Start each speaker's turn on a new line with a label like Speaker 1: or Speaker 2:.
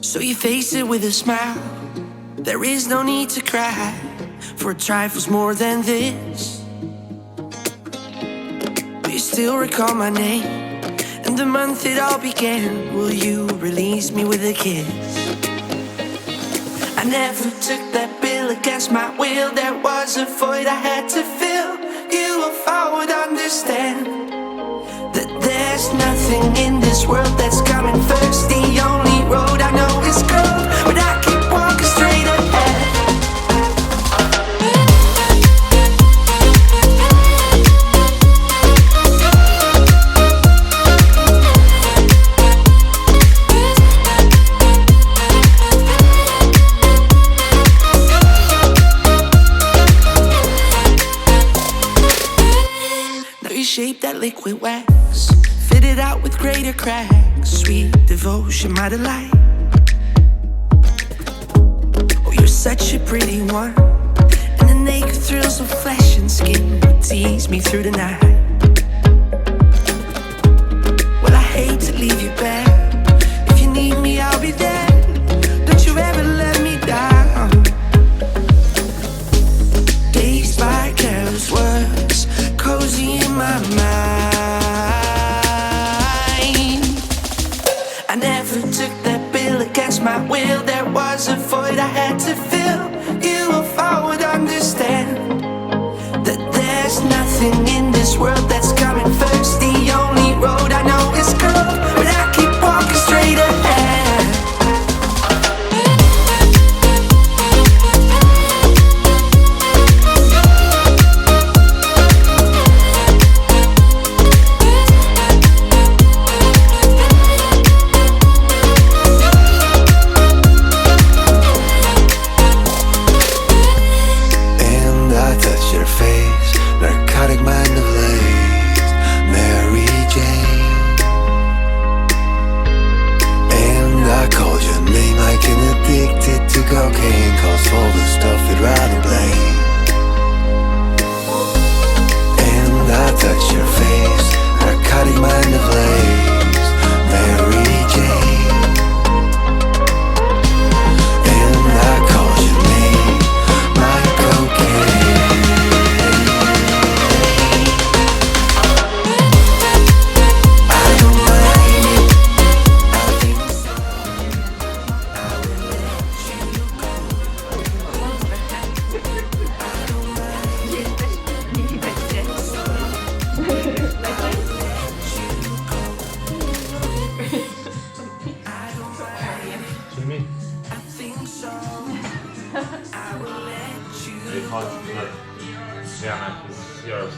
Speaker 1: So you face it with a smile. There is no need to cry, for trifles more than this. Do you still recall my name and the month it all began? Will you release me with a kiss? I never took that bill against my will. There was a void I had to fill. You if I would understand that there's nothing in this world that's coming first. The only road I know is curved, but I keep walking straight ahead. Now you shape that liquid wax, fit it out with greater cracks. Sweet devotion, my delight. Oh, you're such a pretty one, and the naked thrills of flesh and skin would tease me through the night. Well, I hate to leave you back. If you need me, I'll be there. Don't you ever let me down. Dazed by careless words, cozy in my mind. I never took that bill against my will. There was a void I had to fill. You if I would understand that there's nothing in this world that's coming first. The only road I know is curved, but I keep walking straight ahead.
Speaker 2: Cocaine calls all the stuff you'd rather blame. And I touch your face, narcotic mind ablaze, Mary Jane. And I call your name, my cocaine. I don't mind it, I think so. I will let you go. I think so. I will let you go.
Speaker 3: Gynia is yours.